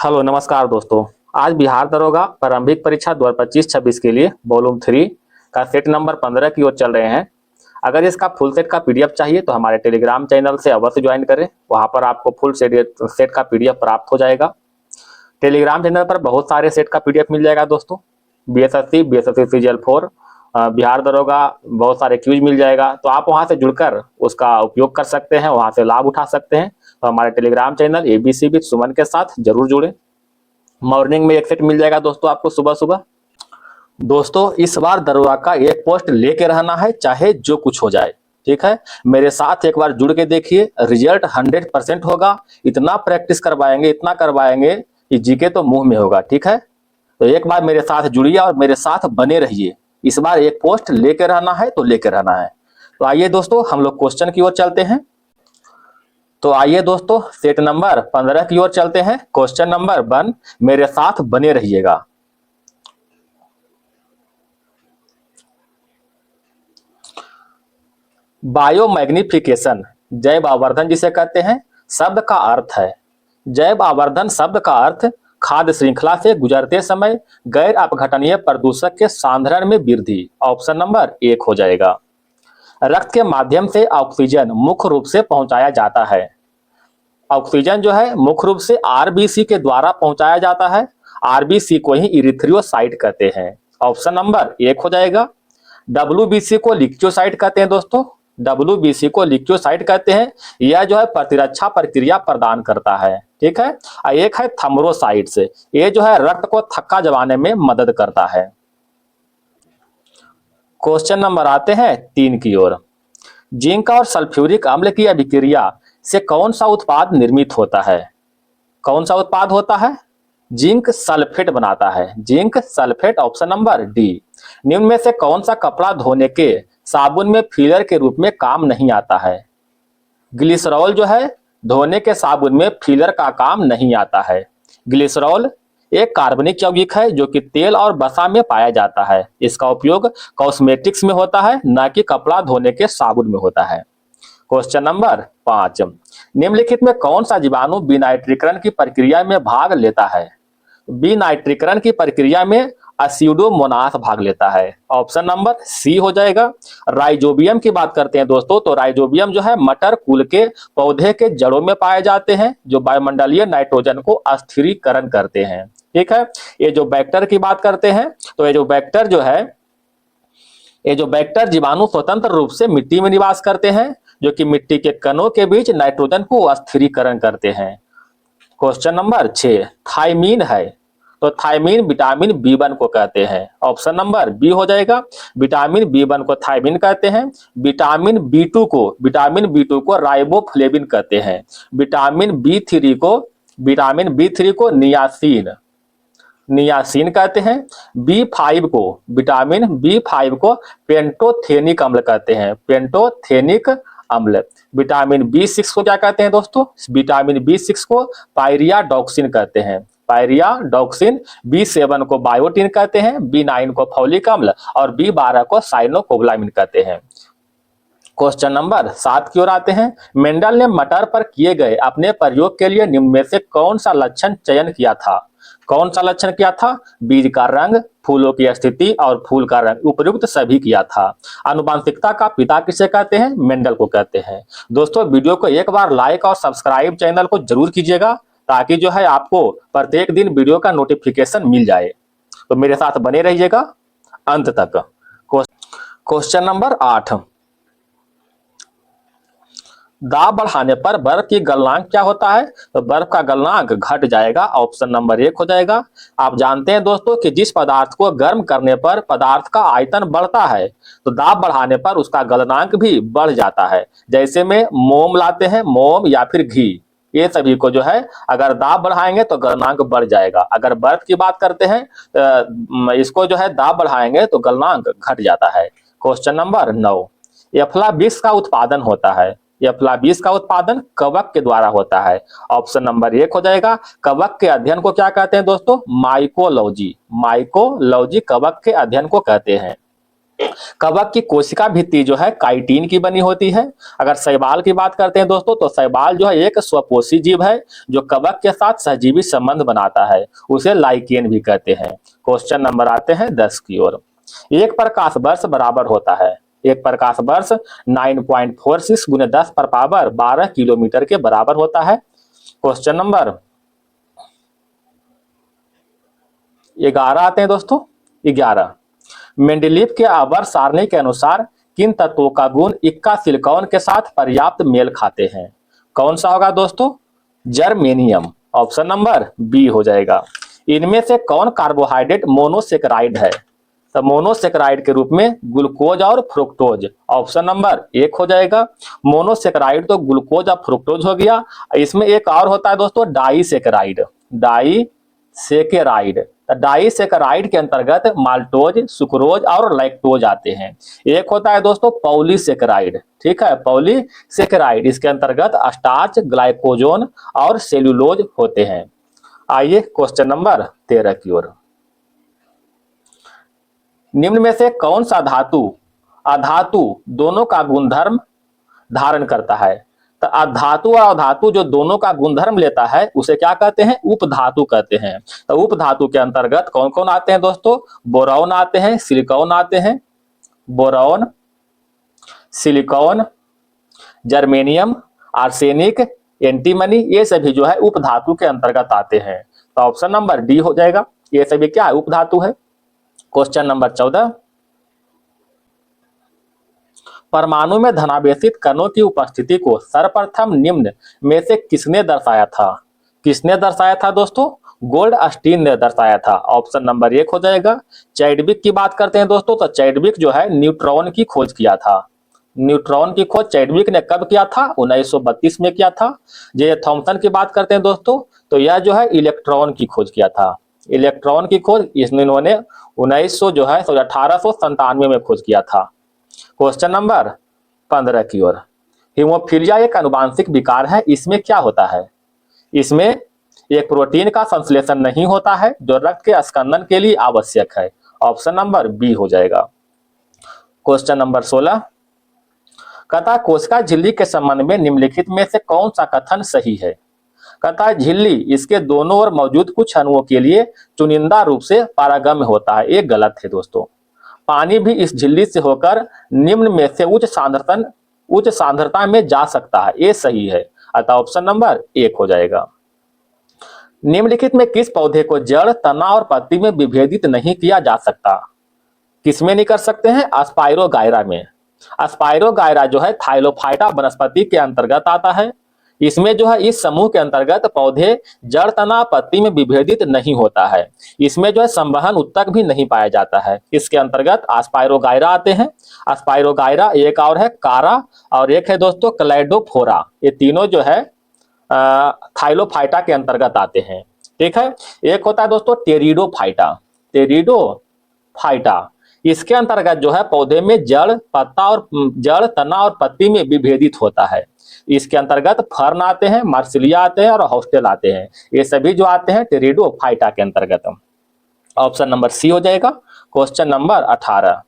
Hello नमस्कार दोस्तों। आज बिहार दरोगा प्रारंभिक परीक्षा 2025-26 के लिए वॉल्यूम 3 का सेट नंबर 15 की ओर चल रहे हैं। अगर इसका फुल सेट का पीडीएफ चाहिए तो हमारे टेलीग्राम चैनल से अवश्य ज्वाइन करें। वहां पर आपको फुल सेट का पीडीएफ प्राप्त हो जाएगा। टेलीग्राम चैनल पर बहुत सारे सेट का पीडीएफ मिल जाएगा दोस्तों। बीएसएससी CGL-4 बिहार दरोगा बहुत सारे क्यूज मिल जाएगा, तो आप वहां से जुड़कर उसका उपयोग कर सकते हैं, वहां से लाभ उठा सकते हैं। तो हमारे टेलीग्राम चैनल ABC विद सुमन के साथ जरूर जुड़े। मॉर्निंग में एक सेट मिल जाएगा दोस्तों आपको सुबह सुबह। दोस्तों इस बार दरोगा का एक पोस्ट लेके रहना है, चाहे जो कुछ हो जाए। ठीक है, मेरे साथ एक बार जुड़ के देखिए, रिजल्ट 100% होगा। इतना प्रैक्टिस करवाएंगे, इतना करवाएंगे कि जीके तो मुंह में होगा। ठीक है, तो एक बार मेरे साथ जुड़िए और मेरे साथ बने रहिए। इस बार एक पोस्ट लेके रहना है तो लेके रहना है। तो आइए दोस्तों हम लोग क्वेश्चन की ओर चलते हैं। तो आइए दोस्तों सेट नंबर 15 की ओर चलते हैं। क्वेश्चन नंबर 1, मेरे साथ बने रहिएगा। बायोमैग्निफिकेशन जैव आवर्धन जिसे कहते हैं, शब्द का अर्थ है। जैव आवर्धन शब्द का अर्थ खाद्य श्रृंखला से गुजरते समय गैर अपघटनीय प्रदूषक के सांद्रण में वृद्धि। ऑप्शन नंबर 1 हो जाएगा। रक्त के माध्यम से ऑक्सीजन मुख्य रूप से पहुंचाया जाता है। ऑक्सीजन जो है मुख्य रूप से आरबीसी के द्वारा पहुंचाया जाता है। आरबीसी को ही इरिथ्रियोसाइट कहते हैं। ऑप्शन नंबर 1 हो जाएगा। डब्ल्यूबीसी को लिक्योसाइट कहते हैं दोस्तों। डब्ल्यूबीसी को लिक्योसाइट कहते हैं। यह जो है प्रतिरक्षा प्रक्रिया प्रदान करता है। ठीक है, एक है थर्मोसाइट्स, ये जो है रक्त को थक्का जमाने में मदद करता है। क्वेश्चन नंबर आते हैं 3 की ओर। जिंक और सल्फ्यूरिक अम्ल की अभिक्रिया से कौन सा उत्पाद निर्मित होता है? कौन सा उत्पाद होता है? जिंक सल्फेट बनाता है। Zinc sulphate. Option number D. निम्न में से कौन सा कपड़ा धोने के साबुन में फिलर के रूप में काम नहीं आता है? ग्लिसरॉल जो है धोने के साबुन में फिलर का काम नहीं आता है। ग्लिसरॉल एक कार्बनिक यौगिक है जो कि तेल और वसा में पाया जाता है। इसका उपयोग कॉस्मेटिक्स में होता है, न कि कपड़ा धोने के साबुन में होता है। क्वेश्चन नंबर 5, निम्नलिखित में कौन सा जीवाणु विनाइट्रीकरण की प्रक्रिया में भाग लेता है? विनाइट्रीकरण की प्रक्रिया में एसिडोमोनास भाग लेता है। ऑप्शन नंबर सी हो जाएगा। राइजोबियम की बात करते हैं दोस्तों, तो राइजोबियम जो है मटर कुल के पौधे के जड़ों में पाए जाते हैं, जो वायुमंडलीय नाइट्रोजन को अस्थिरीकरण करते हैं। ठीक है, ये जो बैक्टर की बात करते हैं, तो ये जो बैक्टर जो है, ये जो बैक्टर जीवाणु स्वतंत्र रूप से मिट्टी में निवास करते हैं, जो कि मिट्टी के कणों के बीच नाइट्रोजन को अस्थिरीकरण करते हैं। क्वेश्चन नंबर 6, थायमीन है, तो थायमीन विटामिन B1 को कहते हैं। ऑप्शन नंबर बी हो जाएगा। विटामिन B1 को थायमीन कहते हैं। विटामिन B2 को राइबोफ्लेविन कहते हैं। विटामिन B3 को नियासिन कहते हैं। विटामिन B5 को पेंटोथेनिक अम्ल कहते हैं। पेंटोथेनिक अम्ल। विटामिन B6 को क्या कहते हैं दोस्तों? विटामिन B6 को पायरियाडॉक्सिन कहते हैं। पायरियाडॉक्सिन। B7 को बायोटिन कहते हैं। B9 को फॉलिक अम्ल और B12 को साइनोकोबालामिन कहते हैं। क्वेश्चन नंबर 7 की ओर आते हैं। मेंडल ने मटर पर किए गए अपने प्रयोग के लिए निम्न में से कौन सा लक्षण चयन किया था? कौन सा लक्षण किया था? बीज का रंग, फूलों की स्थिति और फूल का रंग। उपयुक्त सभी किया था। आनुवंशिकता का पिता किसे कहते हैं? मेंडल को कहते हैं। दोस्तों वीडियो को एक बार लाइक और सब्सक्राइब चैनल को जरूर कीजिएगा, ताकि जो है आपको प्रत्येक दिन वीडियो का नोटिफिकेशन मिल जाए। तो मेरे साथ बने रहिएगा अंत तक। क्वेश्चन नंबर 8, दाब बढ़ाने पर बर्फ की गलनांक क्या होता है? तो बर्फ का गलनांक घट जाएगा। ऑप्शन नंबर 1 हो जाएगा। आप जानते हैं दोस्तों कि जिस पदार्थ को गर्म करने पर पदार्थ का आयतन बढ़ता है, तो दाब बढ़ाने पर उसका गलनांक भी बढ़ जाता है। जैसे में मोम लाते हैं, मोम या फिर घी, ये सभी को जो है अगर दाब बढ़ाएंगे तो गलनांक बढ़ जाएगा। अगर बर्फ की बात करते हैं, इसको जो है दाब बढ़ाएंगे तो गलनांक घट जाता है। क्वेश्चन नंबर 9, एफ्लाबिस का उत्पादन होता है। एफ्लाबिस का उत्पादन कवक के द्वारा होता है। ऑप्शन नंबर 1 हो जाएगा। कवक के अध्ययन को क्या कहते हैं दोस्तों? माइकोलॉजी। माइकोलॉजी कवक के अध्ययन को कहते हैं। कवक की कोशिका भित्ति जो है काइटिन की बनी होती है। अगर शैवाल की बात करते हैं दोस्तों, तो शैवाल जो है एक स्वपोषी जीव है जो कवक के साथ सहजीवी संबंध बनाता है, उसे लाइकेन भी कहते हैं। क्वेश्चन नंबर आते हैं 10 की ओर। एक प्रकाश वर्ष बराबर होता है, एक प्रकाश वर्ष 9.46 गुने 10 पर पावर 12 किलोमीटर के बराबर होता है। क्वेश्चन नंबर 11 आते हैं दोस्तों। 11, मेंडेलीव के आवर्त सारणी के अनुसार किन तत्वों का गुण इक्का सिलिकॉन के साथ पर्याप्त मेल खाते हैं? कौन सा होगा दोस्तों? जर्मेनियम। ऑप्शन नंबर बी हो जाएगा। इनमें से कौन कार्बोहाइड्रेट मोनोसेकेराइड है? तो मोनोसेकेराइड के रूप में ग्लूकोज और फ्रुक्टोज। ऑप्शन नंबर 1 हो जाएगा। मोनोसेकेराइड तो ग्लूकोज और फ्रुक्टोज हो गया। इसमें एक और होता है दोस्तों डाइसेकेराइड, डाइसेकेराइड। डाइसेकेराइड के अंतर्गत माल्टोज, सुक्रोज और लैक्टोज आते हैं। एक होता है दोस्तों पॉलीसेकेराइड, ठीक है, पॉलीसेकेराइड, इसके अंतर्गत स्टार्च, ग्लाइकोजन और सेल्यूलोज होते हैं। आइए क्वेश्चन नंबर 13 की ओर। निम्न में से कौन सा धातु अधातु दोनों का गुणधर्म धारण करता है? तो अधातु और अधातु जो दोनों का गुणधर्म लेता है उसे क्या कहते हैं? उपधातु कहते हैं। तो उपधातु के अंतर्गत कौन कौन आते हैं दोस्तों? बोरॉन आते हैं, सिलिकॉन आते हैं, boron, silicon, germanium, arsenic, antimony, ये सभी जो है उपधातु के अंतर्गत आते हैं। तो ऑप्शन नंबर डी हो जाएगा, ये सभी क्या है? उपधातु है। क्वेश्चन नंबर 14, परमाणु में धनावेशित कणों की उपस्थिति को सर्वप्रथम निम्न में से किसने दर्शाया था? किसने दर्शाया था दोस्तों? गोल्डस्टीन ने दर्शाया था। ऑप्शन नंबर 1 हो जाएगा। चैडविक की बात करते हैं दोस्तों, तो चैडविक जो है न्यूट्रॉन की खोज किया था। न्यूट्रॉन की खोज चैडविक ने कब किया था? 1932 में किया था। जे थॉमसन की बात करते हैं दोस्तों, तो यह जो है इलेक्ट्रॉन की खोज किया था। इलेक्ट्रॉन की खोज इन्होंने 1897 में खोज किया था। क्वेश्चन नंबर 15 की ओर। हीमोफीलिया एक आनुवांशिक विकार है, इसमें क्या होता है? इसमें एक प्रोटीन का संश्लेषण नहीं होता है जो रक्त के स्कंदन के लिए आवश्यक है। ऑप्शन नंबर बी हो जाएगा। क्वेश्चन नंबर 16, कहता कोशिका झिल्ली के संबंध में निम्नलिखित में से कौन सा कथन सही है? कहता झिल्ली इसके दोनों ओर मौजूद कुछ अणुओं के लिए चुनिंदा रूप से पारगम्य होता है, ये गलत है दोस्तों। पानी भी इस झिल्ली से होकर निम्न में से उच्च सांद्रता में जा सकता है, ये सही है। अतः ऑप्शन नंबर 1 हो जाएगा। निम्नलिखित में किस पौधे को जड़, तना और पत्ती में विभेदित नहीं किया जा सकता? किसमें नहीं कर सकते हैं? अस्पाइरोगायरा में। अस्पाइरोगायरा जो है थाइलोफाइटा वनस्पति के अंतर्गत आता है। इसमें जो है इस समूह के अंतर्गत पौधे जड़, तना, पत्ती में विभेदित नहीं होता है। इसमें जो है संवहन उत्तक भी नहीं पाया जाता है। इसके अंतर्गत अस्पाइरोगायरा आते हैं। अस्पाइरोगायरा, एक और है कारा और एक है दोस्तों क्लैडोफोरा। ये तीनों जो है थाइलोफाइटा के अंतर्गत आते हैं, ठीक है। एक होता है दोस्तों टेरिडोफाइटा, टेरिडोफाइटा, इसके अंतर्गत जो है पौधे में जड़, पत्ता और जड़, तना और पत्ती में विभेदित होता है। इसके अंतर्गत फर्न आते हैं, मार्सिलिया आते हैं और हॉस्टेल आते हैं। ये सभी जो आते हैं टेरिडोफाइटा के अंतर्गत। ऑप्शन नंबर सी हो जाएगा। क्वेश्चन नंबर 18,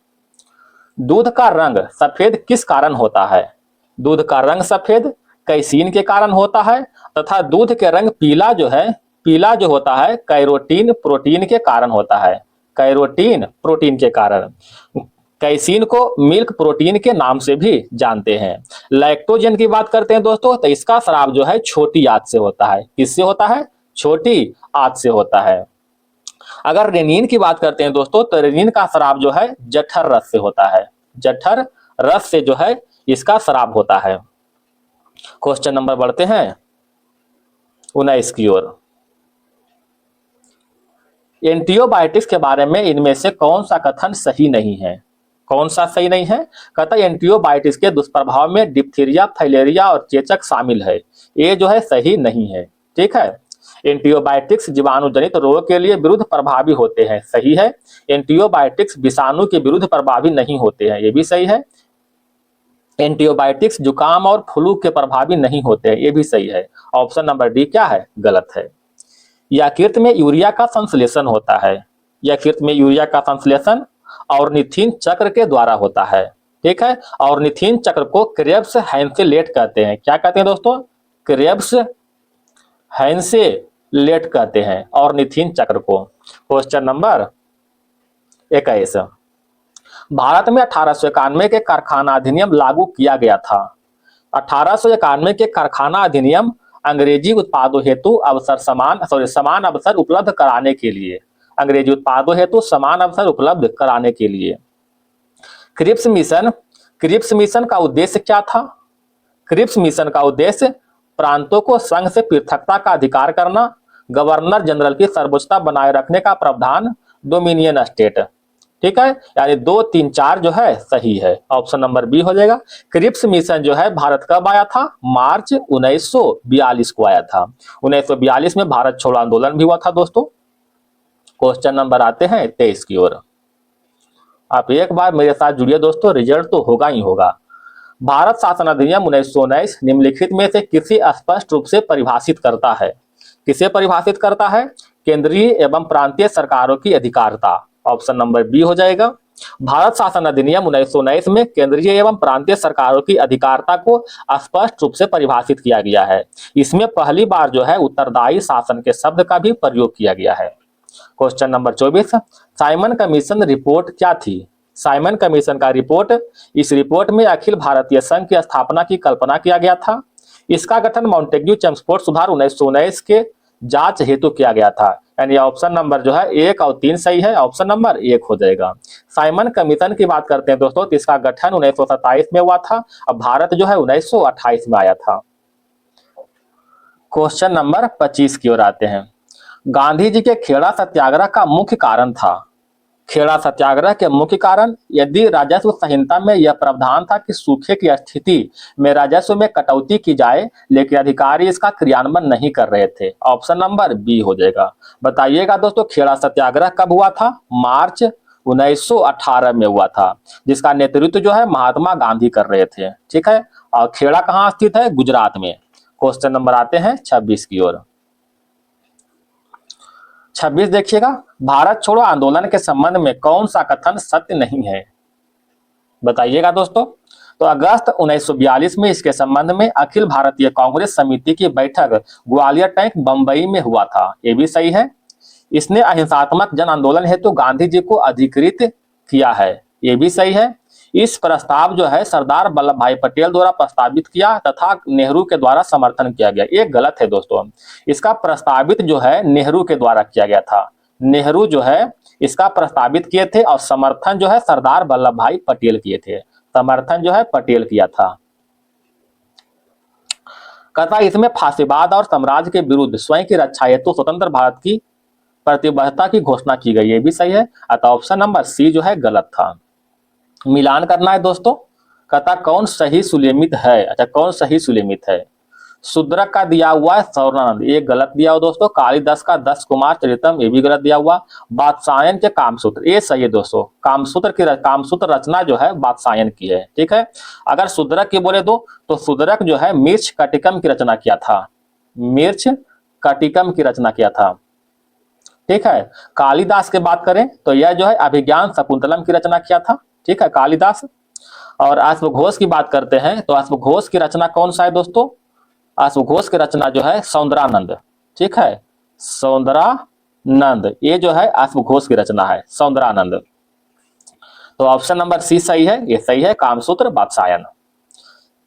दूध का रंग सफेद किस कारण होता है? दूध का रंग सफेद कैसीन के कारण होता है तथा दूध के रंग पीला जो होता है कैरोटीन प्रोटीन के कारण होता है। कैरोटीन प्रोटीन के कारण। कैसीन को मिल्क प्रोटीन के नाम से भी जानते हैं। लैक्टोजन की बात करते हैं दोस्तों, तो इसका स्राव जो है छोटी आंत से होता है। किससे होता है? छोटी आंत से होता है। अगर रेनिन की बात करते हैं दोस्तों, तो रेनिन का स्राव जो है जठर रस से होता है। जठर रस से जो है इसका स्राव होता है। क्वेश्चन नंबर बढ़ते हैं 19 की ओर। एंटीबायोटिक्स के बारे में इनमें से कौन सा कथन सही नहीं है? कौन सा सही नहीं है? कहता है एंटीबायोटिक्स के दुष्प्रभाव में डिप्थीरिया, फाइलेरिया और चेचक शामिल है। ये जो है सही नहीं है, ठीक है। एंटीबायोटिक्स जीवाणु जनित रोग के लिए विरुद्ध प्रभावी होते हैं, सही है। एंटीबायोटिक्स विषाणु के विरुद्ध प्रभावी नहीं होते हैं, ये भी सही है। एंटीबायोटिक्स जुकाम और फ्लू के प्रभावी नहीं होते हैं, ये भी सही है। ऑप्शन नंबर डी क्या है? गलत है। यकृत में यूरिया का संश्लेषण होता है। यकृत में यूरिया का संश्लेषण ऑर्निथीन चक्र के द्वारा होता है। ठीक है, ऑर्निथीन चक्र को क्रेब्स हैंसेलेट कहते हैं। क्या कहते हैं दोस्तों? क्रेब्स हैंसेलेट कहते हैं ऑर्निथीन चक्र को। क्वेश्चन नंबर 21, भारत में 1891 के कारखाना अधिनियम लागू किया गया था। 1891 के कारखाना अधिनियम अंग्रेजी उत्पादों हेतु समान अवसर उपलब्ध कराने के लिए, अंग्रेजी उत्पादों हेतु समान अवसर उपलब्ध कराने के लिए। क्रिप्स मिशन का उद्देश्य क्या था? क्रिप्स मिशन का उद्देश्य प्रांतों को संघ से पृथकता का अधिकार करना, गवर्नर जनरल की सर्वोच्चता बनाए रखने का प्रावधान, डोमिनियन स्टेट। ठीक है, यानी 2, 3, 4 जो है सही है, ऑप्शन नंबर बी हो जाएगा। क्रिप्स मिशन जो है भारत कब आया था? मार्च 1942 को आया था। 1942 में भारत छोड़ो आंदोलन भी हुआ था दोस्तों। क्वेश्चन नंबर आते हैं 23 की ओर। आप एक बार मेरे साथ जुड़िए दोस्तों, रिजल्ट तो होगा ही होगा। भारत शासन अधिनियम 1919 निम्नलिखित में से किसी स्पष्ट रूप से परिभाषित करता है? किसे परिभाषित करता है? केंद्रीय एवं प्रांतीय सरकारों की अधिकारिता, ऑप्शन नंबर बी हो जाएगा। भारत शासन अधिनियम 1919 में केंद्रीय एवं प्रांतीय सरकारों की अधिकारिता को स्पष्ट रूप से परिभाषित किया गया है। इसमें पहली बार जो है उत्तरदायी शासन के शब्द का भी प्रयोग किया गया है। Question number 24, Simon commission report क्या थी? साइमन कमीशन का रिपोर्ट, इस रिपोर्ट में अखिल भारतीय संघ की स्थापना की कल्पना किया गया था। इसका गठन मॉन्टेग्यू चेम्सफोर्ड सुधार 1919 के जांच हेतु किया गया था। यानी ऑप्शन नंबर जो है 1 और 3 सही है, ऑप्शन नंबर 1 हो जाएगा। साइमन कमीशन की बात करते हैं दोस्तों, तो इसका गठन 1927 में हुआ था। अब भारत जो है 1928 में आया था। क्वेश्चन नंबर 25 की ओर आते हैं। गांधी जी के खेड़ा सत्याग्रह का मुख्य कारण था? खेड़ा सत्याग्रह के मुख्य कारण, यदि राजस्व संहिता में यह प्रावधान था कि सूखे की स्थिति में राजस्व में कटौती की जाए, लेकिन अधिकारी इसका क्रियान्वयन नहीं कर रहे थे। ऑप्शन नंबर बी हो जाएगा। बताइएगा दोस्तों, खेड़ा सत्याग्रह कब हुआ था? मार्च 1918 में हुआ था, जिसका नेतृत्व जो है महात्मा गांधी कर रहे थे। ठीक है, और खेड़ा कहाँ स्थित है? गुजरात में। क्वेश्चन नंबर आते हैं 26 की ओर। 26 देखिएगा, भारत छोड़ो आंदोलन के संबंध में कौन सा कथन सत्य नहीं है? बताइएगा दोस्तों। तो अगस्त 1942 में इसके संबंध में अखिल भारतीय कांग्रेस समिति की बैठक ग्वालियर टैंक बंबई में हुआ था, ये भी सही है। इसने अहिंसात्मक जन आंदोलन हेतु गांधी जी को अधिकृत किया है, ये भी सही है। इस प्रस्ताव जो है सरदार वल्लभ भाई पटेल द्वारा प्रस्तावित किया तथा नेहरू के द्वारा समर्थन किया गया, ये गलत है दोस्तों। इसका प्रस्तावित जो है नेहरू के द्वारा किया गया था। नेहरू जो है इसका प्रस्तावित किए थे और समर्थन जो है सरदार वल्लभ भाई पटेल किए थे। समर्थन जो है पटेल किया था। कहता इसमें फांसीवाद और साम्राज्य के विरुद्ध स्वयं की रक्षा हेतु स्वतंत्र भारत की प्रतिबद्धता की घोषणा की गई, ये भी सही है। अतः ऑप्शन नंबर सी जो है गलत था। मिलान करना है दोस्तों। कहता कौन सही सुलेमित है? अच्छा, कौन सही सुलेमित है? शूद्रक का दिया हुआ है सौरानंद, ये गलत दिया हुआ दोस्तों। कालिदास का 10 कुमार चरितम, ये भी गलत दिया हुआ। बादशायन के कामसूत्र, ये सही है दोस्तों। कामसूत्र रचना जो है बादशायन की है। ठीक है, अगर शूद्रक की बोले तो शूद्रक जो है मिर्च कटिकम की रचना किया था। मिर्च कटिकम की रचना किया था। ठीक है, कालिदास की बात करें तो यह जो है अभिज्ञान शकुंतलम की रचना किया था। ठीक है, कालिदास। और अश्वघोष की बात करते हैं तो अश्वघोष की रचना कौन सा है दोस्तों? अश्वघोष की रचना जो है सौंदरानंद। ठीक है, सौंदरानंद, ये जो है अश्वघोष की रचना है, सौंदरानंद। तो ऑप्शन नंबर सी सही है, ये सही है, कामसूत्र बादशायन।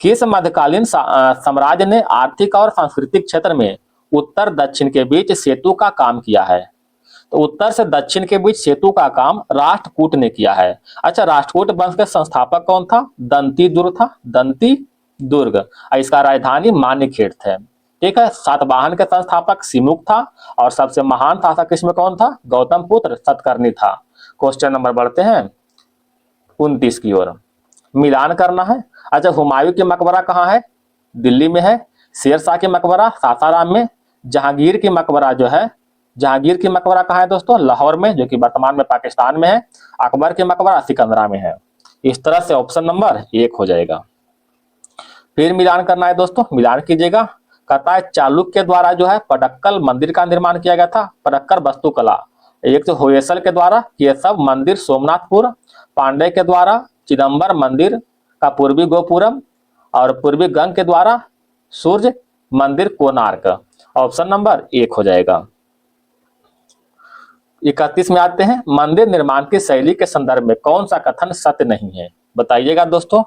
किस मध्यकालीन साम्राज्य ने आर्थिक और सांस्कृतिक क्षेत्र में उत्तर दक्षिण के बीच सेतु का काम किया है? तो उत्तर से दक्षिण के बीच सेतु का काम राष्ट्रकूट ने किया है। अच्छा, राष्ट्रकूट वंश के संस्थापक कौन था? दंती दुर्ग था, दंती दुर्ग। इसका राजधानी मान्यखेड़ थे। ठीक है, सातवाहन के संस्थापक सिमुक था और सबसे महान शासक इसमें कौन था? गौतम पुत्र सतकर्णी था। क्वेश्चन नंबर बढ़ते हैं 29 की ओर। मिलान करना है। अच्छा, हुमायूं की मकबरा कहाँ है? दिल्ली में है। शेरशाह की मकबरा सासाराम में। जहांगीर की मकबरा जो है, जहांगीर की मकबरा कहाँ है दोस्तों? लाहौर में, जो कि वर्तमान में पाकिस्तान में है। अकबर की मकबरा सिकंदरा में है। इस तरह से ऑप्शन नंबर 1 हो जाएगा। फिर मिलान करना है दोस्तों, मिलान कीजिएगा। कहता है चालुक्य द्वारा जो है पडक्कल मंदिर का निर्माण किया गया था। पडक्कल वास्तुकला, एक तो होयसल के द्वारा केशव मंदिर सोमनाथपुर, पांडे के द्वारा चिदम्बर मंदिर का पूर्वी गोपुरम, और पूर्वी गंग के द्वारा सूर्य मंदिर कोणार्क। ऑप्शन नंबर 1 हो जाएगा। 31 में आते हैं, मंदिर निर्माण की शैली के संदर्भ में कौन सा कथन सत्य नहीं है, बताइएगा दोस्तों।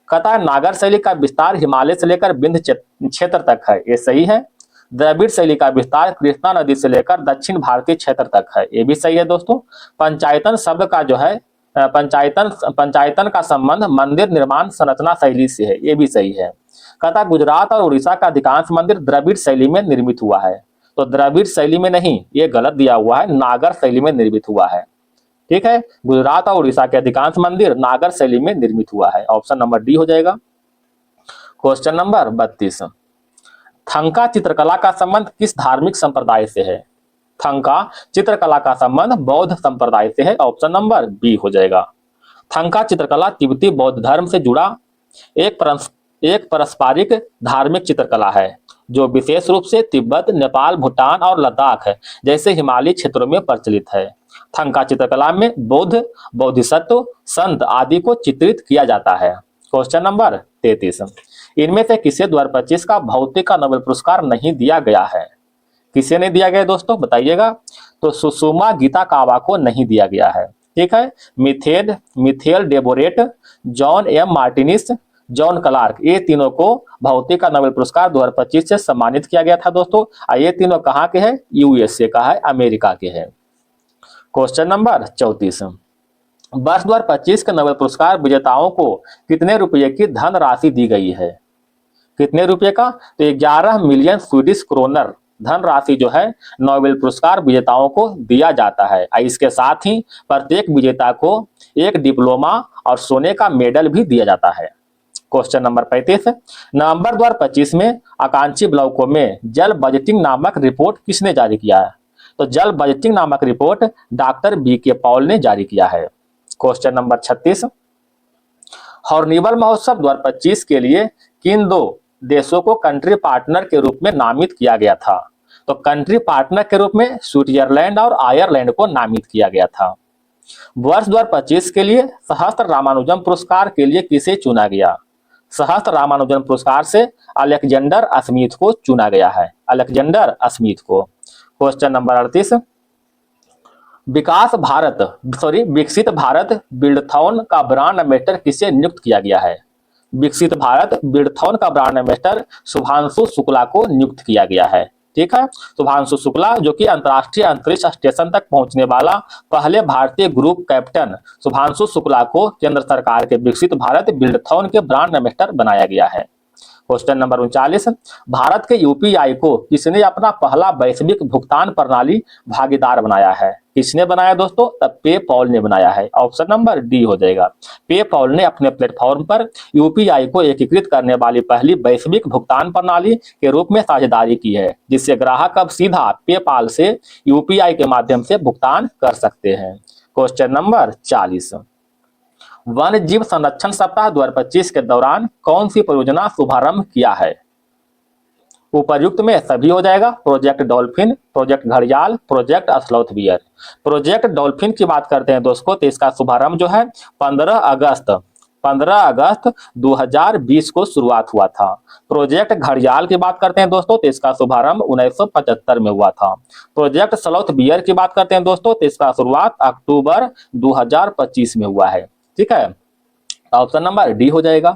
कहता है नागर शैली का विस्तार हिमालय से लेकर विंध्य क्षेत्र तक है, ये सही है। द्रविड़ शैली का विस्तार कृष्णा नदी से लेकर दक्षिण भारतीय क्षेत्र तक है, ये भी सही है दोस्तों। पंचायतन शब्द का जो है पंचायतन का संबंध मंदिर निर्माण संरचना शैली से है, ये भी सही है। कहता गुजरात और उड़ीसा का अधिकांश मंदिर द्रविड़ शैली में निर्मित हुआ है, तो द्रविड़ शैली में नहीं, ये गलत दिया हुआ है, नागर शैली में निर्मित हुआ है। ठीक है, गुजरात और उड़ीसा के अधिकांश मंदिर नागर शैली में निर्मित हुआ है। ऑप्शन नंबर डी हो जाएगा। क्वेश्चन नंबर 32, थंका चित्रकला का संबंध किस धार्मिक संप्रदाय से है? थंका चित्रकला का संबंध बौद्ध संप्रदाय से है। ऑप्शन नंबर बी हो जाएगा। थंका चित्रकला तिब्बती बौद्ध धर्म से जुड़ा एक पारस्परिक धार्मिक चित्रकला है जो विशेष रूप से तिब्बत, नेपाल, भूटान और लद्दाख जैसे हिमालयी क्षेत्रों में प्रचलित है। थंका चित्रकला में बौद्ध, बोधिसत्व, संत आदि को चित्रित किया जाता है। क्वेश्चन नंबर 33, इनमें से किसे 2025 का भौतिक का नोबेल पुरस्कार नहीं दिया गया है? किसे नहीं दिया गया दोस्तों, बताइएगा। तो सुषमा गीता कावा को नहीं दिया गया है। ठीक है, Michel Devoret, John M Martinis, John Clarke, ये तीनों को भौतिक का नोबेल पुरस्कार 2025 से सम्मानित किया गया था दोस्तों। ये तीनों कहाँ के हैं? यूएसए का है, अमेरिका के हैं। क्वेश्चन नंबर 34, वर्ष 2025 के नोबेल पुरस्कार विजेताओं को कितने रुपए की धनराशि दी गई है? कितने रुपए का? तो 11 मिलियन स्वीडिश क्रोनर धनराशि जो है नोबेल पुरस्कार विजेताओं को दिया जाता है। इसके साथ ही प्रत्येक विजेता को एक डिप्लोमा और सोने का मेडल भी दिया जाता है। क्वेश्चन नंबर 35, नवंबर 2025 में आकांक्षी ब्लॉकों में जल बजटिंग नामक रिपोर्ट किसने जारी किया है? तो जल बजटिंग नामक रिपोर्ट डॉक्टर BK पॉल ने जारी किया है। क्वेश्चन नंबर 36, हॉर्निवल महोत्सव 2025 के लिए किन 2 देशों को कंट्री पार्टनर के रूप में नामित किया गया था? तो कंट्री पार्टनर के रूप में स्विट्जरलैंड और आयरलैंड को नामित किया गया था। वर्ष 2025 के लिए सहस्त्र रामानुजम पुरस्कार के लिए किसे चुना गया? सहस्त्र रामानुजम पुरस्कार से अलेक्जेंडर स्मिथ को चुना गया है, अलेक्जेंडर स्मिथ को। क्वेश्चन नंबर 38, विकसित भारत बिल्डथॉन का ब्रांड एम्बेसडर किसे नियुक्त किया गया है? विकसित भारत बिल्डथॉन का ब्रांड एम्बेसडर शुभांशु शुक्ला को नियुक्त किया गया है। ठीक है, शुभांशु शुक्ला जो कि अंतर्राष्ट्रीय अंतरिक्ष स्टेशन तक पहुंचने वाला पहले भारतीय ग्रुप कैप्टन शुभांशु शुक्ला को केंद्र सरकार के विकसित भारत बिल्डथॉन के ब्रांड एम्बेसडर बनाया गया है। क्वेश्चन नंबर 39, भारत के UPI को किसने अपना पहला वैश्विक भुगतान प्रणाली भागीदार बनाया है? किसने बनाया दोस्तों? तब पेपॉल ने बनाया है। ऑप्शन नंबर डी हो जाएगा। पेपॉल ने अपने प्लेटफॉर्म पर UPI को एकीकृत करने वाली पहली वैश्विक भुगतान प्रणाली के रूप में साझेदारी की है, जिससे ग्राहक अब सीधा पेपाल से UPI के माध्यम से भुगतान कर सकते हैं। क्वेश्चन नंबर 40, वन्य जीव संरक्षण सप्ताह 2025 के दौरान कौन सी परियोजना शुभारंभ किया है? उपर्युक्त में सभी हो जाएगा। प्रोजेक्ट डॉल्फिन, प्रोजेक्ट घड़ियाल, project sloth bear. Project dolphin की बात करते हैं दोस्तों, तो इसका शुभारंभ जो है 15 अगस्त 2020 को शुरुआत हुआ था। प्रोजेक्ट घड़ियाल की बात करते हैं दोस्तों, तो इसका शुभारंभ 1975 में हुआ था। प्रोजेक्ट स्लॉथ बियर की बात करते हैं दोस्तों, तो इसका शुरुआत अक्टूबर 2025 में हुआ है। ठीक है, ऑप्शन नंबर डी हो जाएगा।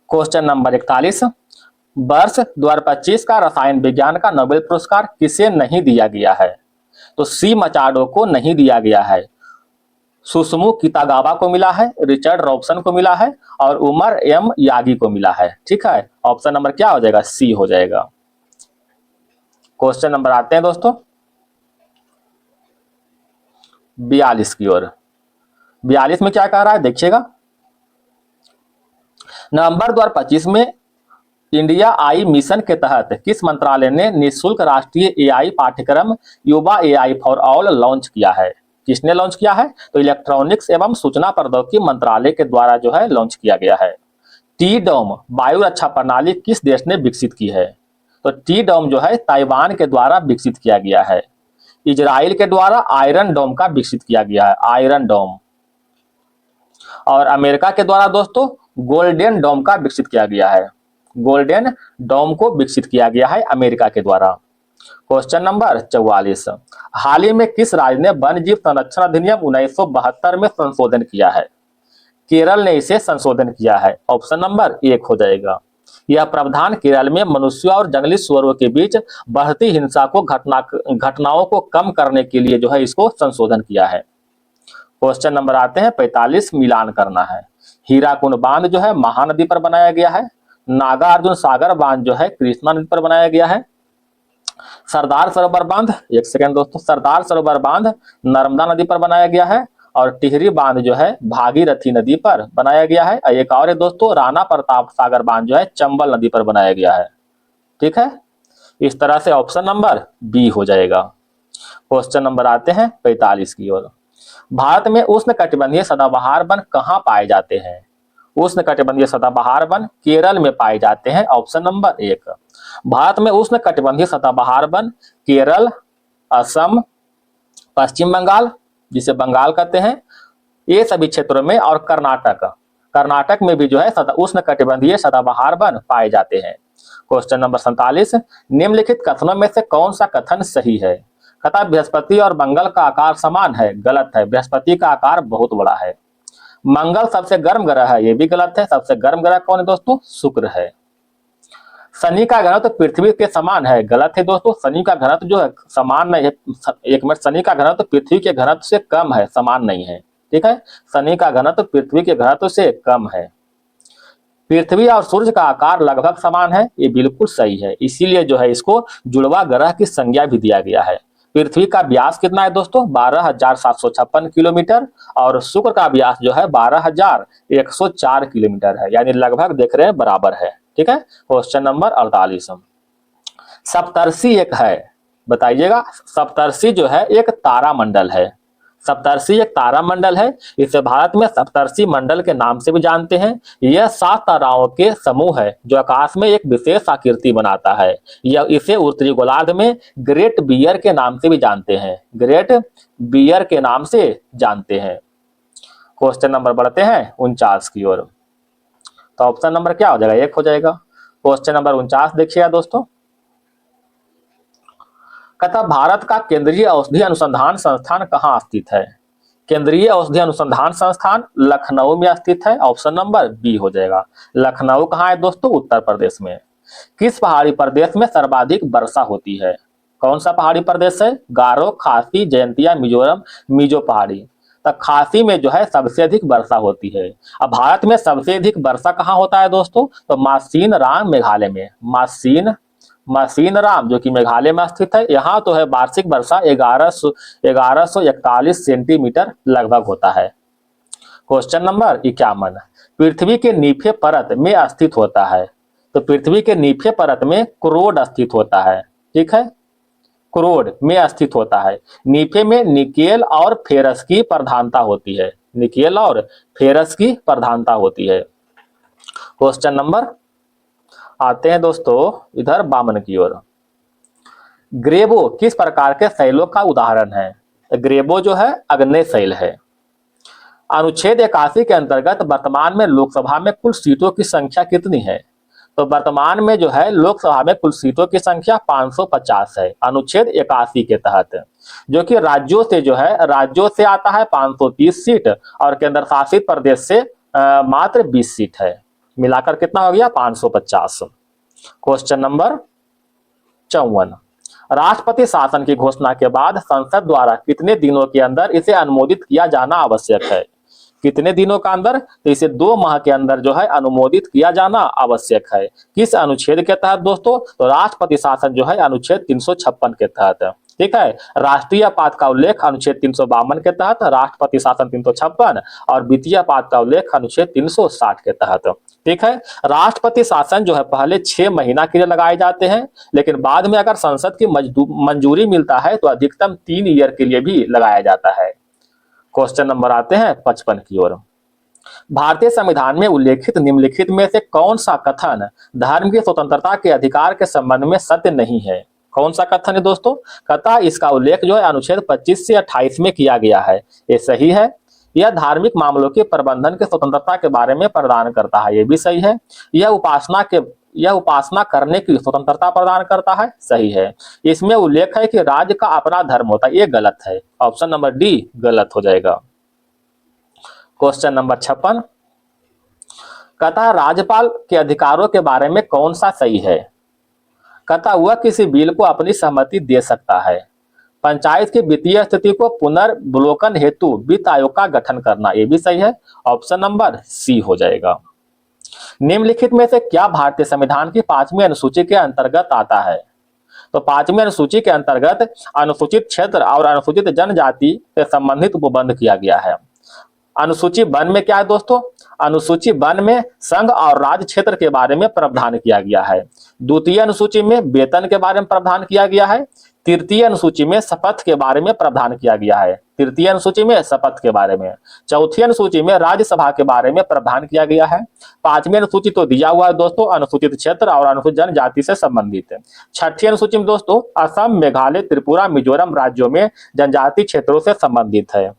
क्वेश्चन नंबर 41, वर्ष 2025 का रसायन विज्ञान का नोबेल पुरस्कार किसे नहीं दिया गया है? तो सी मचाडो को नहीं दिया गया है, सुसुमु कितागावा को मिला है, रिचर्ड रॉबसन को मिला है और उमर एम यागी को मिला है। ठीक है, ऑप्शन नंबर क्या हो जाएगा? सी हो जाएगा। क्वेश्चन नंबर आते हैं दोस्तों 42 की ओर। 42 में क्या कह रहा है देखिएगा, नवंबर 2025 में इंडिया आई मिशन के तहत किस मंत्रालय ने निःशुल्क राष्ट्रीय AI पाठ्यक्रम युवा AI फॉर ऑल लॉन्च किया है? किसने लॉन्च किया है? तो इलेक्ट्रॉनिक्स एवं सूचना प्रौद्योगिकी मंत्रालय के द्वारा जो है लॉन्च किया गया है। TDOM वायु रक्षा प्रणाली किस देश ने विकसित की है? तो टी डोम जो है ताइवान के द्वारा विकसित किया गया है। इजराइल के द्वारा आयरन डोम का विकसित किया गया है, आयरन डोम। और अमेरिका के द्वारा दोस्तों गोल्डन डोम का विकसित किया गया है, गोल्डन डोम को विकसित किया गया है अमेरिका के द्वारा। क्वेश्चन नंबर 44, हाल ही में किस राज्य ने वन्य जीव संरक्षण अधिनियम 1972 में संशोधन किया है? केरल ने इसे संशोधन किया है। ऑप्शन नंबर 1 हो जाएगा। यह प्रावधान केरल में मनुष्यों और जंगली सुअरों के बीच बढ़ती हिंसा को घटनाओं को कम करने के लिए जो है इसको संशोधन किया है। क्वेश्चन नंबर आते हैं 45, मिलान करना है। हीराकुंड बांध जो है महानदी पर बनाया गया है। नागार्जुन सागर बांध जो है कृष्णा नदी पर बनाया गया है। सरदार सरोवर बांध, एक सेकेंड दोस्तों, सरदार सरोवर बांध नर्मदा नदी पर बनाया गया है। और टिहरी बांध जो है भागीरथी नदी पर बनाया गया है। एक और है दोस्तों, राणा प्रताप सागर बांध जो है चंबल नदी पर बनाया गया है। ठीक है, इस तरह से ऑप्शन नंबर बी हो जाएगा। क्वेश्चन नंबर आते हैं 45 की ओर। भारत में उष्णकटिबंधीय सदाबहार वन कहाँ पाए जाते हैं? उष्णकटिबंधीय सदाबहार वन केरल में पाए जाते हैं। Option number 1। भारत में उष्णकटिबंधीय सदाबहार वन केरल, असम, पश्चिम बंगाल जिसे बंगाल कहते हैं, ये सभी क्षेत्रों में, और कर्नाटक में भी जो है उष्णकटिबंधीय सदाबहार वन पाए जाते हैं। क्वेश्चन नंबर 47, निम्नलिखित कथनों में से कौन सा कथन सही है? कथा बृहस्पति और मंगल का आकार समान है, गलत है। बृहस्पति का आकार बहुत बड़ा है। मंगल सबसे गर्म ग्रह है, ये भी गलत है। सबसे गर्म ग्रह कौन है दोस्तों? शुक्र है। शनि का घनत्व तो पृथ्वी के समान है, गलत है दोस्तों। शनि का घनत्व जो है समान नहीं है, एक मिनट, शनि का घनत्व पृथ्वी के घनत्व से कम है, समान नहीं है। ठीक है, शनि का घनत्व पृथ्वी के घनत्व से कम है। पृथ्वी और सूर्य का आकार लगभग समान है, ये बिल्कुल सही है। इसीलिए जो है इसको जुड़वा ग्रह की संज्ञा भी दिया गया है। पृथ्वी का व्यास कितना है दोस्तों? 12,756 किलोमीटर। और शुक्र का व्यास जो है 12,104 किलोमीटर है, यानी लगभग देख रहे हैं बराबर है। ठीक है, क्वेश्चन नंबर 48, सप्तर्षि एक है, बताइएगा। सप्तर्षि जो है एक तारामंडल है। सप्तर्षि एक तारामंडल है। इसे भारत में सप्तर्षि मंडल के नाम से भी जानते हैं। यह 7 ताराओं के समूह है जो आकाश में एक विशेष आकृति बनाता है। यह इसे उत्तरी गोलार्ध में ग्रेट बियर के नाम से भी जानते हैं, ग्रेट बियर के नाम से जानते हैं। क्वेश्चन नंबर बढ़ते हैं 49 की ओर। तो ऑप्शन नंबर क्या हो जाएगा? 1 हो जाएगा। क्वेश्चन नंबर 49 देखिएगा दोस्तों। कहता भारत का केंद्रीय औषधि अनुसंधान संस्थान कहाँ स्थित है? केंद्रीय औषधि अनुसंधान संस्थान लखनऊ में स्थित है। ऑप्शन नंबर बी हो जाएगा। लखनऊ कहाँ है दोस्तों? उत्तर प्रदेश में। किस पहाड़ी प्रदेश में सर्वाधिक वर्षा होती है? कौन सा पहाड़ी प्रदेश है? गारो, खासी, जयंतिया, मिजोरम, मिजो पहाड़ी। तो खासी में जो है सबसे अधिक वर्षा होती है। अब भारत में सबसे अधिक वर्षा कहाँ होता है दोस्तों? तो मासीन राम मेघालय में। मासीन राम जो कि मेघालय में स्थित है, यहाँ तो है वार्षिक वर्षा 1141 सेंटीमीटर लगभग होता है। क्वेश्चन नंबर 51, पृथ्वी के नीचे परत में स्थित होता है। तो पृथ्वी के नीचे परत में क्रोड स्थित होता है। ठीक है, क्रोड में स्थित होता है। नीचे में निकेल और फेरस की प्रधानता होती है, निकेल और फेरस की प्रधानता होती है। क्वेश्चन नंबर आते हैं दोस्तों इधर 52 की ओर। ग्रेबो किस प्रकार के शैलों का उदाहरण है? ग्रेबो जो है अग्नेय शैल है। अनुच्छेद 81 के अंतर्गत वर्तमान में लोकसभा में कुल सीटों की संख्या कितनी है? तो वर्तमान में जो है लोकसभा में कुल सीटों की संख्या 550 है, अनुच्छेद 81 के तहत। जो कि राज्यों से जो है, राज्यों से आता है 530 सीट और केंद्र शासित प्रदेश से मात्र 20 सीट है। मिलाकर कितना हो गया? 550। क्वेश्चन नंबर 54, राष्ट्रपति शासन की घोषणा के बाद संसद द्वारा कितने दिनों के अंदर इसे अनुमोदित किया जाना आवश्यक है? कितने दिनों का अंदर? तो इसे 2 माह के अंदर जो है अनुमोदित किया जाना आवश्यक है। किस अनुच्छेद के तहत दोस्तों? तो राष्ट्रपति शासन जो है अनुच्छेद 356 के तहत। ठीक है, राष्ट्रीय आपात का उल्लेख अनुच्छेद 352 के तहत, राष्ट्रपति शासन 356 और वित्तीय आपात का उल्लेख अनुच्छेद 360 के तहत। ठीक है, राष्ट्रपति शासन जो है पहले 6 महीना के लिए लगाए जाते हैं, लेकिन बाद में अगर संसद की मंजूरी मिलता है तो अधिकतम 3 ईयर के लिए भी लगाया जाता है। क्वेश्चन नंबर आते हैं 55 की ओर। भारतीय संविधान में उल्लेखित निम्नलिखित में से कौन सा कथन धर्म की स्वतंत्रता के अधिकार के संबंध में सत्य नहीं है? कौन सा कथन है दोस्तों? कथा इसका उल्लेख जो है अनुच्छेद 25 से 28 में किया गया है, ये सही है। यह धार्मिक मामलों के प्रबंधन के स्वतंत्रता के बारे में प्रदान करता है, ये भी सही है। यह उपासना करने की स्वतंत्रता प्रदान करता है, सही है। इसमें उल्लेख है कि राज्य का अपना धर्म होता है, ये गलत है। ऑप्शन नंबर डी गलत हो जाएगा। क्वेश्चन नंबर 56, कथा राज्यपाल के अधिकारों के बारे में कौन सा सही है? कथा वह किसी बिल को अपनी सहमति दे सकता है। पंचायत की वित्तीय स्थिति को पुनर्वलोकन हेतु वित्त आयोग का गठन करना, ये भी सही है। ऑप्शन नंबर सी हो जाएगा। निम्नलिखित में से क्या भारतीय संविधान की 5वीं अनुसूची के अंतर्गत आता है? तो 5वीं अनुसूची के अंतर्गत अनुसूचित क्षेत्र और अनुसूचित जनजाति से संबंधित उपबंध किया गया है। अनुसूची वन में क्या है दोस्तों? अनुसूची वन में संघ और राज्य क्षेत्र के बारे में प्रावधान किया गया है। द्वितीय अनुसूची में वेतन के बारे में प्रावधान किया गया है। तृतीय अनुसूची में शपथ के बारे में प्रावधान किया गया है। तृतीय अनुसूची में शपथ के बारे में। चौथी अनुसूची में राज्यसभा के बारे में प्रावधान किया गया है। 5वीं अनुसूची तो दिया हुआ है दोस्तों, अनुसूचित क्षेत्र और अनुसूचित जनजाति से संबंधित है। 6ठी अनुसूची में दोस्तों असम, मेघालय, त्रिपुरा, मिजोरम राज्यों में जनजाति क्षेत्रों से संबंधित है।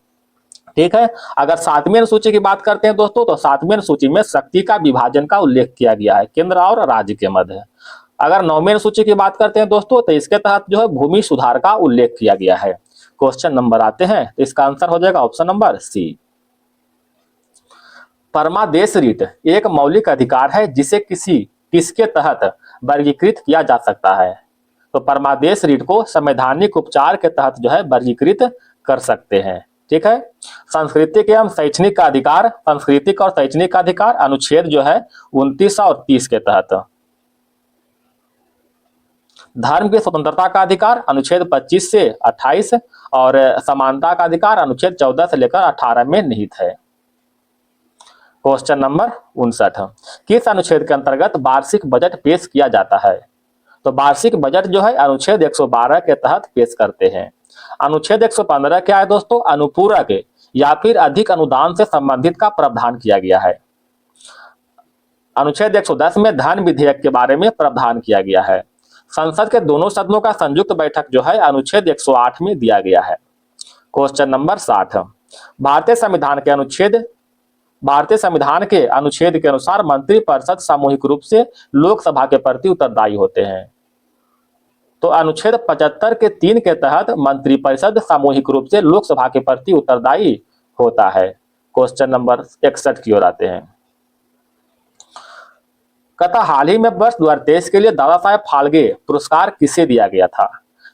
ठीक है। अगर 7वीं अनुसूची की बात करते हैं दोस्तों, तो 7वीं अनुसूची में शक्ति का विभाजन का उल्लेख किया गया है केंद्र और राज्य के मध्य। अगर 9वीं अनुसूची की बात करते हैं दोस्तों, तो इसके तहत जो है भूमि सुधार का उल्लेख किया गया है। क्वेश्चन नंबर आते हैं, तो इसका आंसर हो जाएगा ऑप्शन नंबर सी। परमादेश रीट एक मौलिक अधिकार है जिसे किसके तहत वर्गीकृत किया जा सकता है? तो परमादेश रीट को संवैधानिक उपचार के तहत जो है वर्गीकृत कर सकते हैं। ठीक है। सांस्कृतिक एवं शैक्षणिक का अधिकार, सांस्कृतिक और शैक्षणिक का अधिकार अनुच्छेद जो है 29 और 30 के तहत। धर्म की स्वतंत्रता का अधिकार अनुच्छेद 25 से 28 और समानता का अधिकार अनुच्छेद 14 से लेकर 18 में निहित है। क्वेश्चन नंबर 59, किस अनुच्छेद के अंतर्गत वार्षिक बजट पेश किया जाता है? तो वार्षिक बजट जो है अनुच्छेद 112 के तहत पेश करते हैं। अनुच्छेद 115 क्या है दोस्तों? अनुपूरक या फिर अधिक अनुदान से संबंधित का प्रावधान किया गया है। अनुच्छेद 110 में धन विधेयक के बारे में प्रावधान किया गया है। संसद के दोनों सदनों का संयुक्त बैठक जो है अनुच्छेद 108 में दिया गया है। क्वेश्चन नंबर 60, भारतीय संविधान के अनुच्छेद के अनुसार मंत्रिपरिषद सामूहिक रूप से लोकसभा के प्रति उत्तरदायी होते हैं। तो अनुच्छेद 75 के 3 के तहत मंत्रिपरिषद सामूहिक रूप से लोकसभा के प्रति उत्तरदायी होता है। क्वेश्चन नंबर 61 की ओर आते हैं। कथा हाल ही में वर्ष 2023 के लिए दादा साहेब फाल्के पुरस्कार किसे दिया गया था?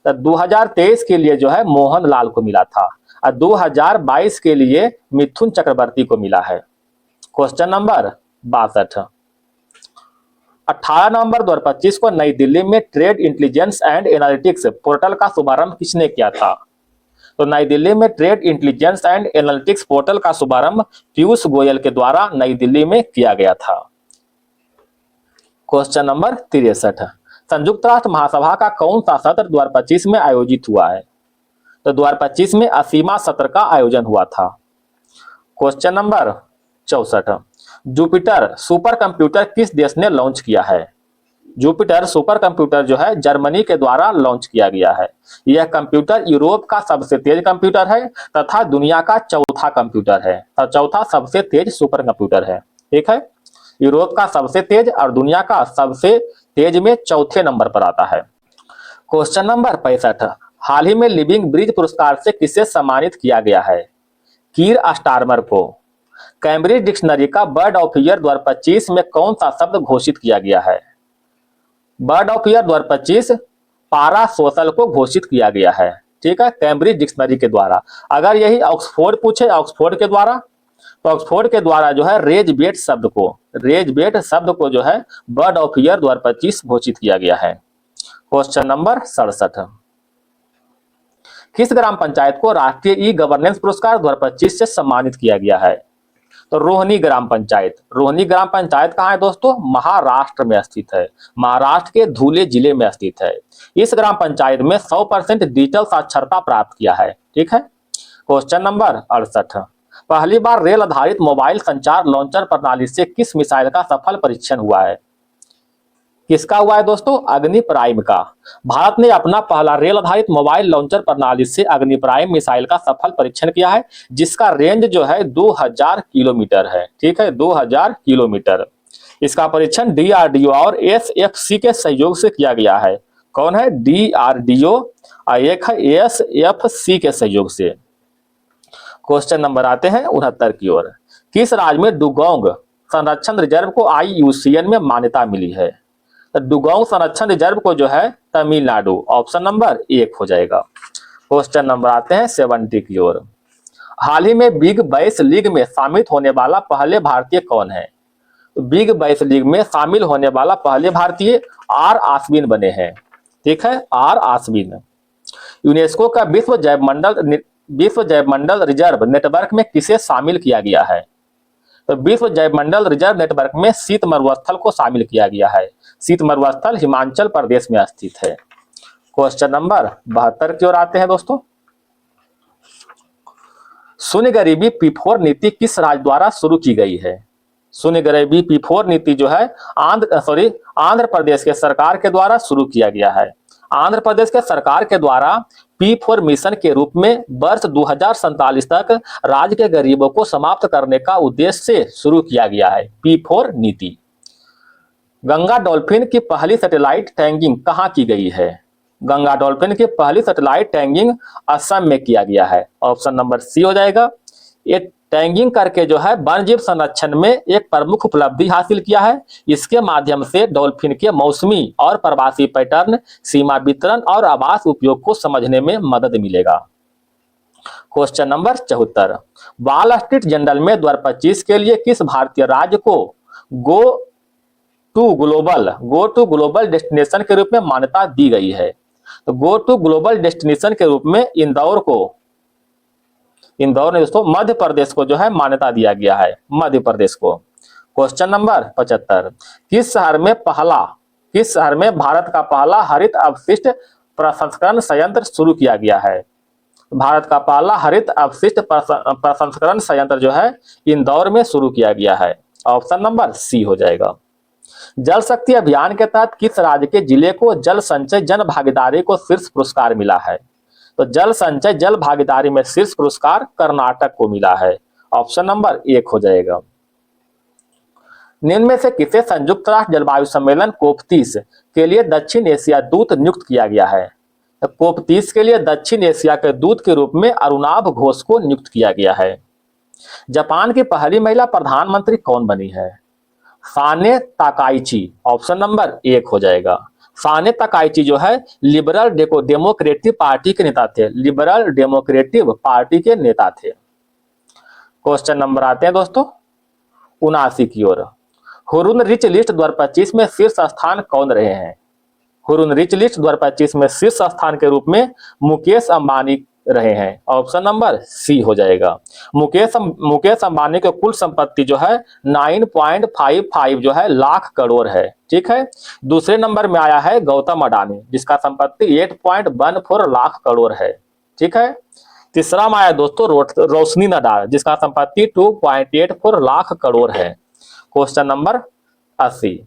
तो 2023 के लिए जो है मोहन लाल को मिला था और 2022 के लिए मिथुन चक्रवर्ती को मिला है। क्वेश्चन नंबर 62, 18 नवंबर 2025 को नई दिल्ली में trade intelligence and analytics portal का शुभारंभ किसने किया था? तो नई दिल्ली में trade intelligence and analytics portal का शुभारंभ पीयूष गोयल के द्वारा नई दिल्ली में किया गया था। क्वेश्चन नंबर 63, संयुक्त राष्ट्र महासभा का कौन सा सत्र 2025 में आयोजित हुआ है? तो 2025 में 80वां सत्र का आयोजन हुआ था। Question number 64, Jupiter super computer किस देश ने लॉन्च किया है? जुपिटर सुपर कंप्यूटर जो है जर्मनी के द्वारा लॉन्च किया गया है। यह कंप्यूटर यूरोप का सबसे तेज कंप्यूटर है तथा दुनिया का चौथा कंप्यूटर है, तो चौथा सबसे तेज सुपर कंप्यूटर है। ठीक है। यूरोप का सबसे तेज और दुनिया का सबसे तेज में चौथे नंबर पर आता है। क्वेश्चन नंबर 65, हाल ही में लिविंग ब्रिज पुरस्कार से किसे सम्मानित किया गया है? कीर स्टारमर को। कैम्ब्रिज डिक्शनरी का बर्ड ऑफ ईयर 2025 में कौन सा शब्द घोषित किया गया है? बर्ड ऑफ ईयर 2025 पारासोशल को घोषित किया गया है। ठीक है, कैम्ब्रिज डिक्शनरी के द्वारा। अगर यही ऑक्सफोर्ड पूछे, ऑक्सफोर्ड के द्वारा, तो ऑक्सफोर्ड के द्वारा जो है रेजबेट शब्द को जो है बर्ड ऑफ ईयर 2025 घोषित किया गया है। क्वेश्चन नंबर 67, किस ग्राम पंचायत को राष्ट्रीय ई गवर्नेंस पुरस्कार 2025 से सम्मानित किया गया है? तो रोहनी ग्राम पंचायत। रोहनी ग्राम पंचायत कहाँ है दोस्तों? महाराष्ट्र में स्थित है। महाराष्ट्र के धुले जिले में स्थित है। इस ग्राम पंचायत में 100% डिजिटल साक्षरता प्राप्त किया है। ठीक है। क्वेश्चन नंबर 68, पहली बार रेल आधारित मोबाइल संचार लॉन्चर प्रणाली से किस मिसाइल का सफल परीक्षण हुआ है? किसका हुआ है दोस्तों? अग्नि प्राइम का। भारत ने अपना पहला रेल आधारित मोबाइल लॉन्चर प्रणाली से अग्नि प्राइम मिसाइल का सफल परीक्षण किया है, जिसका रेंज जो है 2000 किलोमीटर है। ठीक है, 2000 किलोमीटर। इसका परीक्षण डीआरडीओ और एसएफसी के सहयोग से किया गया है। कौन है? डीआरडीओ और एक है एसएफसी के सहयोग से। क्वेश्चन नंबर आते हैं 69 की ओर। किस राज्य में डुगोंग संरक्षण रिजर्व को आईयूसीएन में मान्यता मिली है? तो डुगोंग संरक्षण रिजर्व को जो है तमिलनाडु, ऑप्शन नंबर 1 हो जाएगा। क्वेश्चन नंबर आते हैं 70 की ओर। हाल ही में बिग बैश लीग में शामिल होने वाला पहले भारतीय कौन है? बिग बैश लीग में शामिल होने वाला पहले भारतीय आर आश्विन बने हैं। ठीक है, आर आश्विन। यूनेस्को का विश्व जैव मंडल रिजर्व नेटवर्क में किसे शामिल किया गया है? तो विश्व जैव मंडल रिजर्व नेटवर्क में शीत मरुस्थल को शामिल किया गया है। शीत मरुस्थल हिमाचल प्रदेश में स्थित है। क्वेश्चन नंबर 72 की ओर आते हैं दोस्तों। शून्य गरीबी P4 नीति किस राज्य द्वारा शुरू की गई है? शून्य गरीबी P4 नीति जो है आंध्र प्रदेश के सरकार के द्वारा शुरू किया गया है। आंध्र प्रदेश के सरकार के द्वारा P4 मिशन के रूप में वर्ष 2047 तक राज्य के गरीबों को समाप्त करने का उद्देश्य से शुरू किया गया है P4 नीति। गंगा डॉल्फिन की पहली सैटेलाइट टैगिंग कहां की गई है? गंगा डॉल्फिन की पहली सैटेलाइट टैगिंग असम में किया गया है। ऑप्शन नंबर सी हो जाएगा। ये टैगिंग करके जो है वन्यजीव संरक्षण में एक प्रमुख उपलब्धि हासिल किया है। इसके माध्यम से डॉल्फिन के मौसमी और प्रवासी पैटर्न, सीमा वितरण और आवास उपयोग को समझने में मदद मिलेगा। Question number 74। Wall street journal में 2025 के लिए किस भारतीय राज्य को गो टू ग्लोबल डेस्टिनेशन के रूप में मान्यता दी गई है? तो गो टू ग्लोबल डेस्टिनेशन के रूप में इंदौर ने दोस्तों मध्य प्रदेश को जो है मान्यता दिया गया है, मध्य प्रदेश को। Question number 75। किस शहर में भारत का पहला हरित अवशिष्ट प्रसंस्करण संयंत्र शुरू किया गया है? भारत का पहला हरित अवशिष्ट प्रसंस्करण संयंत्र जो है इंदौर में शुरू किया गया है। ऑप्शन नंबर सी हो जाएगा। जल शक्ति अभियान के तहत किस राज्य के जिले को जल संचय जन भागीदारी को शीर्ष पुरस्कार मिला है? तो जल संचय जल भागीदारी में शीर्ष पुरस्कार कर्नाटक को मिला है। ऑप्शन नंबर 1 हो जाएगा। निम्न में से किसे संयुक्त राष्ट्र जलवायु सम्मेलन COP30 के लिए दक्षिण एशिया दूत नियुक्त किया गया है? तो COP30 के लिए दक्षिण एशिया के दूत के रूप में अरुणाभ घोष को नियुक्त किया गया है। जापान की पहली महिला प्रधानमंत्री कौन बनी है? साने ताकाइची, ऑप्शन नंबर 1 हो जाएगा। साने ताकाइची जो है लिबरल डेमोक्रेटिव पार्टी के नेता थे, लिबरल डेमोक्रेटिव पार्टी के नेता थे। क्वेश्चन नंबर आते हैं दोस्तों 79 की ओर। हुरुन रिच लिस्ट 2025 में शीर्ष स्थान कौन रहे हैं? हुरुन रिच लिस्ट 2025 में शीर्ष स्थान के रूप में मुकेश अंबानी रहे हैं। ऑप्शन नंबर सी हो जाएगा। मुकेश अंबानी की कुल संपत्ति जो है 9.55 जो है लाख करोड़ है। ठीक है। दूसरे नंबर में आया है गौतम अडानी, जिसका संपत्ति 8.14 लाख करोड़ है। ठीक है। तीसरा में आया दोस्तों रोशनी नडाल, जिसका संपत्ति 2.84 लाख करोड़ है। Question number 80।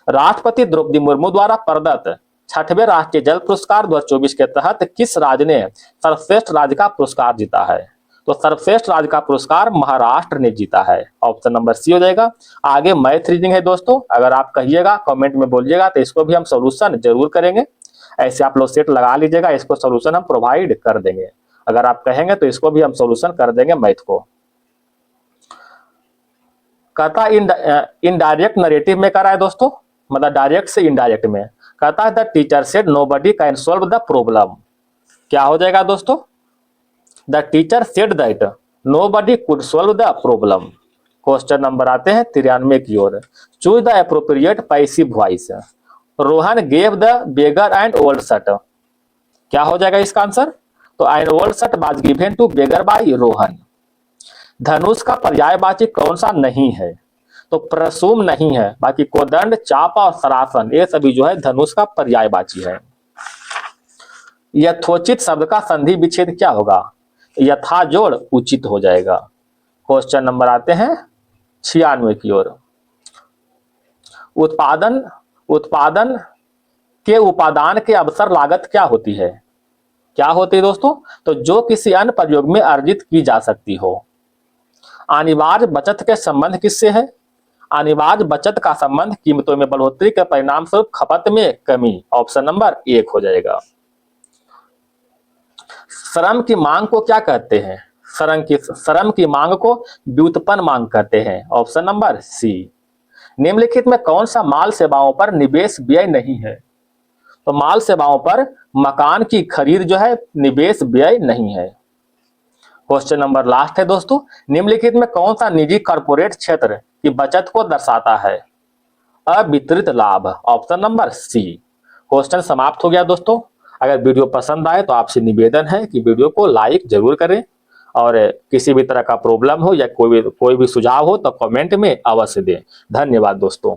राष्ट्रपति द्रौपदी मुर्मू द्वारा प्रदत्त 6वें राष्ट्रीय जल पुरस्कार 2024 के तहत किस राज्य ने सर्वश्रेष्ठ राज्य का पुरस्कार जीता है? तो सर्वश्रेष्ठ राज्य का पुरस्कार महाराष्ट्र ने जीता है। ऑप्शन नंबर सी हो जाएगा। आगे मैथ रीजनिंग है दोस्तों, अगर आप कहिएगा कमेंट में बोलिएगा तो इसको भी हम सोल्यूशन जरूर करेंगे। ऐसे आप लोग सेट लगा लीजिएगा, इसको सोल्यूशन हम प्रोवाइड कर देंगे। अगर आप कहेंगे तो इसको भी हम सोल्यूशन कर देंगे मैथ को। कहता इनडायरेक्ट नरेटिव में करा है दोस्तों, मतलब डायरेक्ट से इनडायरेक्ट में। कहता है the teacher said nobody can solve the problem. क्या हो जाएगा दोस्तों? The teacher said that nobody could solve the problem. Question number आते हैं 93 की ओर। Choose the appropriate passive voice. Rohan gave the beggar and old shirt. क्या हो जाएगा इसका आंसर? तो and old shirt was given to beggar by Rohan. धनुष का पर्यायवाची कौन सा नहीं है? तो प्रसूम नहीं है, बाकी कोदंड, चाप और सरासन ये सभी जो है धनुष का पर्यायवाची है। यथोचित शब्द का संधि विच्छेद क्या होगा? यथा जोड़ उचित हो जाएगा। क्वेश्चन नंबर आते हैं 96 की ओर। उत्पादन उत्पादन के उपादान के अवसर लागत क्या होती है? क्या होती है दोस्तों? तो जो किसी अन्य प्रयोग में अर्जित की जा सकती हो। अनिवार्य बचत के संबंध किससे है? अनिवार्य बचत का संबंध कीमतों में बढ़ोतरी के परिणाम स्वरूप खपत में कमी। ऑप्शन नंबर 1 हो जाएगा। श्रम की मांग को क्या कहते हैं? श्रम की मांग को व्युत्पन्न मांग कहते हैं। Option number C. निम्नलिखित में कौन सा माल सेवाओं पर निवेश व्यय नहीं है? तो माल सेवाओं पर मकान की खरीद जो है निवेश व्यय नहीं है। क्वेश्चन नंबर लास्ट है दोस्तों। निम्नलिखित में कौन सा निजी कॉर्पोरेट क्षेत्र की बचत को दर्शाता है? अवितरित लाभ। ऑप्शन नंबर सी। क्वेश्चन समाप्त हो गया दोस्तों। अगर वीडियो पसंद आए तो आपसे निवेदन है कि वीडियो को लाइक जरूर करें, और किसी भी तरह का प्रॉब्लम हो या कोई भी सुझाव हो तो कमेंट में अवश्य दें। धन्यवाद दोस्तों।